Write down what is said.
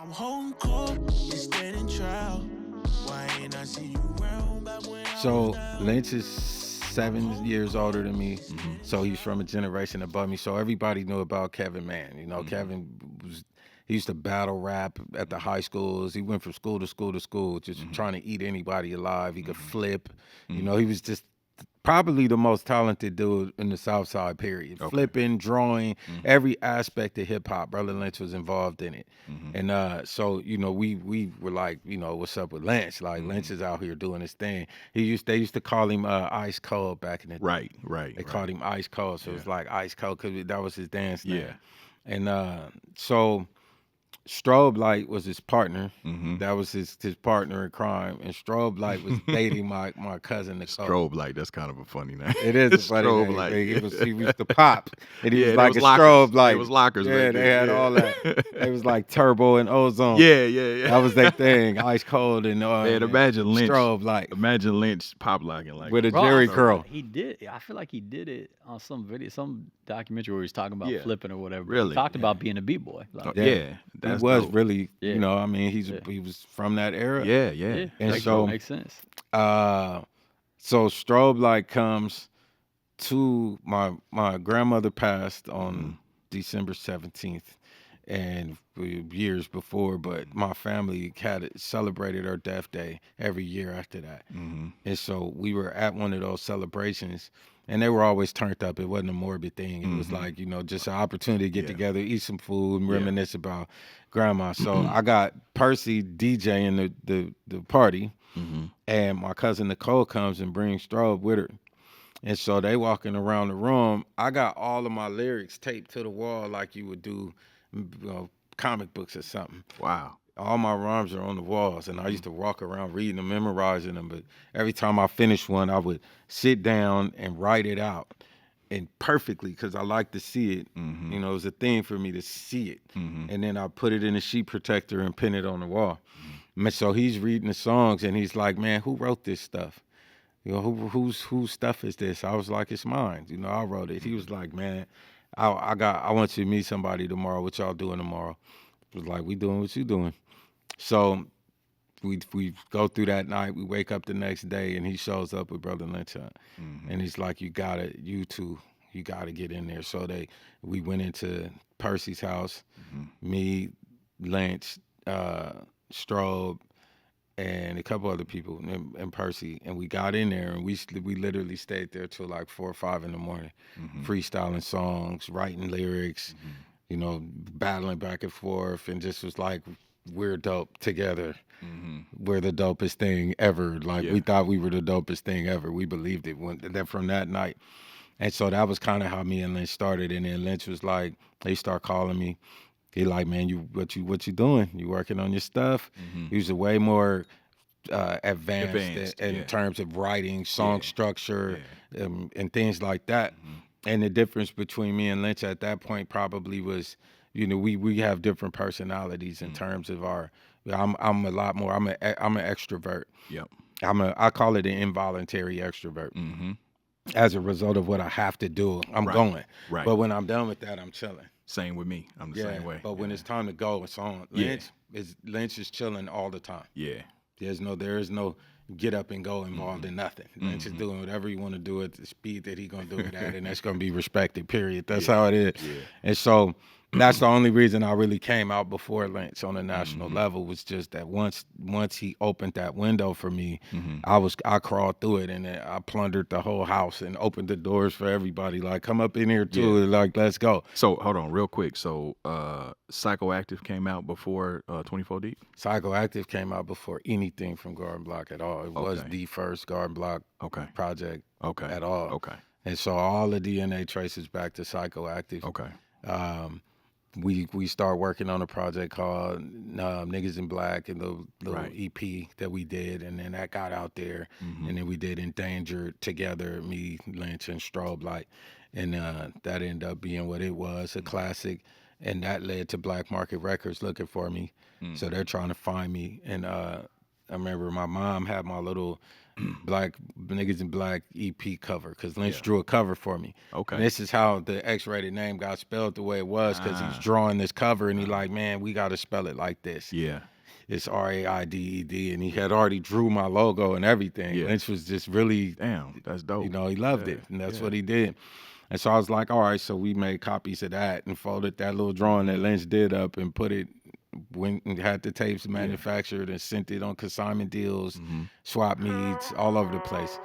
I'm holding court, you standing trial. Why ain't I see you around back when So Lynch is 7 years older than me, so he's from a generation above me. So everybody knew about Kevin Mann. You know, Kevin he used to battle rap at the high schools. He went from school to school to school, just trying to eat anybody alive. He could flip. You know, he was just probably the most talented dude in the South Side, period. Flipping, drawing, every aspect of hip hop. Brotha Lynch was involved in it. And so, you know, we were like, you know, what's up with Lynch? Like, Lynch is out here doing his thing. They used to call him Ice Cold back in the day. Right. They called him Ice Cold, so it was like Ice Cold because that was his dance name. Yeah. And so Strobe Light was his partner. That was his partner in crime. And Strobe Light was dating my cousin Nicole. Strobe Light, that's kind of a funny name. It is a funny Strobe name. Light. He was the pop. And he was like a lockers. strobe light. It was lockers. Yeah, back they then. had all that. It was like Turbo and Ozone. Yeah. That was their thing. Ice Cold and Man, imagine Lynch. Strobe Light. Imagine Lynch pop locking like With a that. Jerry curl. He did. I feel like he did it on some video, some documentary where he's talking about Yeah. flipping or whatever. Really? He talked about being a b-boy. Like, Yeah, He that's was dope. really, Yeah. you know, I mean, he was from that era. Yeah. And makes, so- makes sense. So Strobe Light comes to my grandmother passed on December 17th, and years before, but my family celebrated her death day every year after that. And so we were at one of those celebrations, and they were always turned up. It wasn't a morbid thing. It was like, you know, just an opportunity to get together, eat some food, and reminisce about grandma. So I got Percy DJing the party, and my cousin Nicole comes and brings Strobe with her. And so they walking around the room. I got all of my lyrics taped to the wall like you would do, you know, comic books or something. Wow. All my rhymes are on the walls, and I used to walk around reading them, memorizing them. But every time I finished one, I would sit down and write it out, and perfectly, because I like to see it. You know, it was a thing for me to see it. And then I put it in a sheet protector and pin it on the wall. So he's reading the songs, and he's like, man, who wrote this stuff? You know, whose stuff is this? I was like, it's mine. You know, I wrote it. He was like, man, I want you to meet somebody tomorrow. What y'all doing tomorrow? It was like, we doing what you doing. So we go through that night. We wake up the next day, and he shows up with Brotha Lynch Hung. And he's like, you gotta get in there. So we went into Percy's house, me, Lynch, Strobe, and a couple other people, and Percy, and we got in there, and we literally stayed there till like 4 or 5 in the morning, freestyling songs, writing lyrics, you know, battling back and forth, and just was like, we're dope together. We're the dopest thing ever. Like, we thought we were the dopest thing ever. We believed it from that night. And so that was kind of how me and Lynch started. And then Lynch was like, they start calling me. He like, man, what you doing? You working on your stuff? He was way more advanced in terms of writing, song structure, and things like that. And the difference between me and Lynch at that point probably was, you know, we have different personalities in terms of our. I'm a lot more. I'm an extrovert. Yep. I call it an involuntary extrovert. As a result of what I have to do, I'm going. Right. But when I'm done with that, I'm chilling. Same with me. I'm the same way. But when it's time to go, it's on. Lynch is chilling all the time. Yeah. There is no get up and go involved in nothing. Lynch is doing whatever you want to do at the speed that he's gonna do it at, and that's gonna be respected. Period. That's how it is. Yeah. And so that's the only reason I really came out before Lynch on a national level, was just that once he opened that window for me, I crawled through it, and I plundered the whole house and opened the doors for everybody. Like, come up in here too. Like, let's go. So hold on, real quick. So Psychoactive came out before 24 Deep. Psychoactive came out before anything from Garden Block at all. It was the first Garden Block project at all. Okay. And so all the DNA traces back to Psychoactive. Okay. We start working on a project called Niggas in Black, and the little EP that we did, and then that got out there, and then we did Endangered together, me, Lynch, and Strobe Light, and that ended up being what it was, a classic, and that led to Black Market Records looking for me, so they're trying to find me, and I remember my mom had my little Black Niggas in Black EP cover because Lynch drew a cover for me. Okay. And this is how the X-rated name got spelled the way it was because he's drawing this cover and he like, man, we got to spell it like this. Yeah. It's R-A-I-D-E-D, and he had already drew my logo and everything. Yeah. Lynch was just really, Damn, that's dope. you know, he loved it, and that's what he did. And so I was like, all right, so we made copies of that and folded that little drawing that Lynch did up and put it, went and had the tapes manufactured and sent it on consignment deals, swap meets, all over the place.